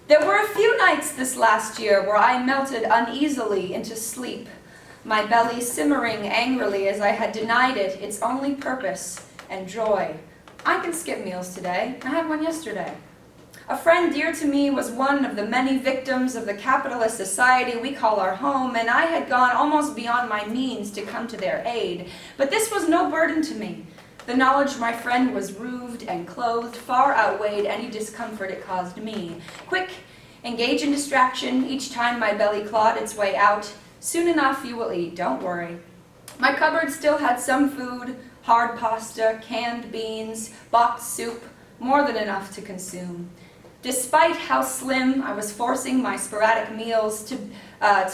There were a few nights this last year where I melted uneasily into sleep, my belly simmering angrily as I had denied it its only purpose and joy. I can skip meals today. I had one yesterday. A friend dear to me was one of the many victims of the capitalist society we call our home, and I had gone almost beyond my means to come to their aid. But this was no burden to me. The knowledge my friend was roofed and clothed far outweighed any discomfort it caused me. Quick, engage in distraction each time my belly clawed its way out. Soon enough you will eat, don't worry. My cupboard still had some food, hard pasta, canned beans, boxed soup, more than enough to consume. Despite how slim, I was forcing my sporadic meals to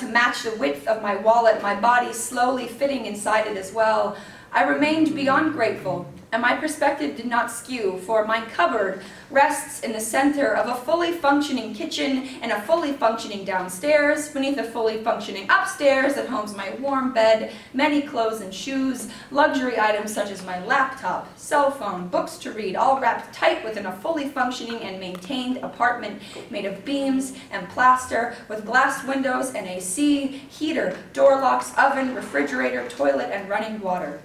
match the width of my wallet, my body slowly fitting inside it as well. I remained beyond grateful, and my perspective did not skew, for my cupboard rests in the center of a fully functioning kitchen and a fully functioning downstairs, beneath a fully functioning upstairs that homes my warm bed, many clothes and shoes, luxury items such as my laptop, cell phone, books to read, all wrapped tight within a fully functioning and maintained apartment made of beams and plaster, with glass windows and AC, heater, door locks, oven, refrigerator, toilet, and running water.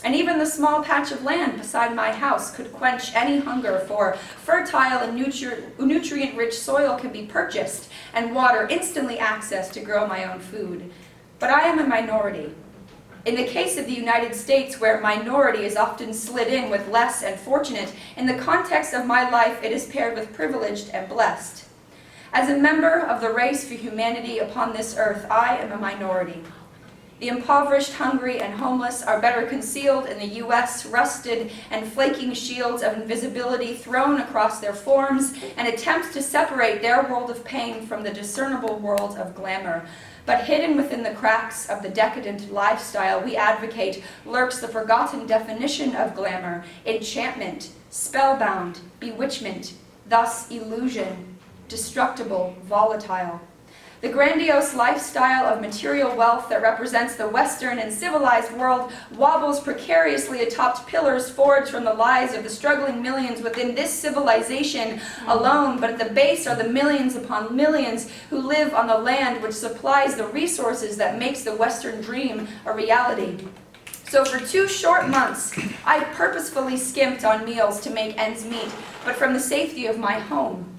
And even the small patch of land beside my house could quench any hunger, for fertile and nutrient-rich soil can be purchased and water instantly accessed to grow my own food. But I am a minority. In the case of the United States, where minority is often slid in with less and fortunate, in the context of my life it is paired with privileged and blessed. As a member of the race for humanity upon this earth, I am a minority. The impoverished, hungry, and homeless are better concealed in the U.S. rusted and flaking shields of invisibility thrown across their forms, and attempts to separate their world of pain from the discernible world of glamour. But hidden within the cracks of the decadent lifestyle we advocate lurks the forgotten definition of glamour: enchantment, spellbound, bewitchment, thus illusion, destructible, volatile. The grandiose lifestyle of material wealth that represents the Western and civilized world wobbles precariously atop pillars forged from the lives of the struggling millions within this civilization alone, but at the base are the millions upon millions who live on the land which supplies the resources that makes the Western dream a reality. So for 2 short months, I purposefully skimped on meals to make ends meet, but from the safety of my home.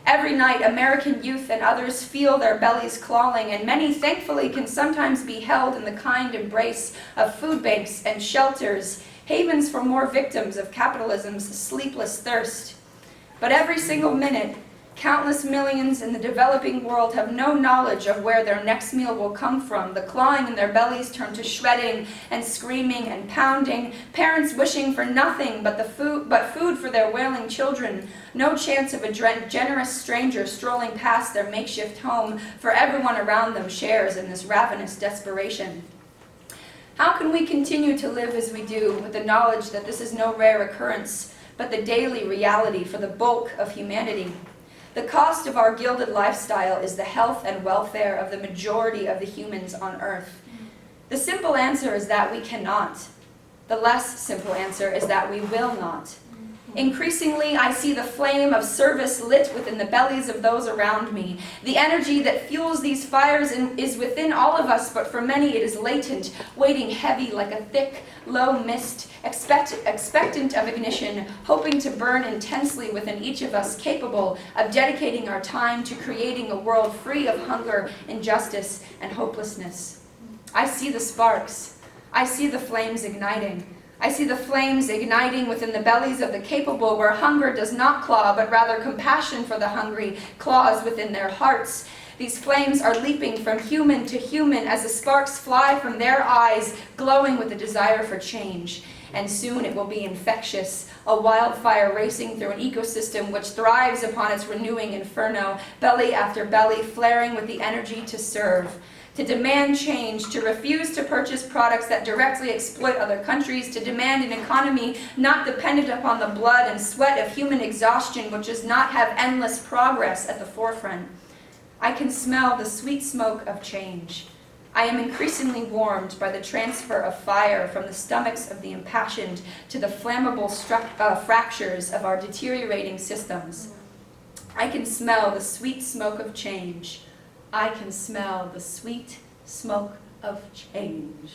Every night, American youth and others feel their bellies clawing, and many, thankfully, can sometimes be held in the kind embrace of food banks and shelters, havens for more victims of capitalism's sleepless thirst. But every single minute, countless millions in the developing world have no knowledge of where their next meal will come from. The clawing in their bellies turn to shredding and screaming and pounding, parents wishing for nothing but food for their wailing children. No chance of a generous stranger strolling past their makeshift home, for everyone around them shares in this ravenous desperation. How can we continue to live as we do with the knowledge that this is no rare occurrence, but the daily reality for the bulk of humanity? The cost of our gilded lifestyle is the health and welfare of the majority of the humans on Earth. The simple answer is that we cannot. The less simple answer is that we will not. Increasingly, I see the flame of service lit within the bellies of those around me. The energy that fuels these fires is within all of us, but for many it is latent, weighting heavy like a thick, low mist, expectant of ignition, hoping to burn intensely within each of us, capable of dedicating our time to creating a world free of hunger, injustice, and hopelessness. I see the sparks. I see the flames igniting. I see the flames igniting within the bellies of the capable, where hunger does not claw, but rather compassion for the hungry claws within their hearts. These flames are leaping from human to human as the sparks fly from their eyes, glowing with the desire for change. And soon it will be infectious, a wildfire racing through an ecosystem which thrives upon its renewing inferno, belly after belly flaring with the energy to serve. To demand change, to refuse to purchase products that directly exploit other countries, to demand an economy not dependent upon the blood and sweat of human exhaustion, which does not have endless progress at the forefront. I can smell the sweet smoke of change. I am increasingly warmed by the transfer of fire from the stomachs of the impassioned to the flammable fractures of our deteriorating systems. I can smell the sweet smoke of change. I can smell the sweet smoke of change.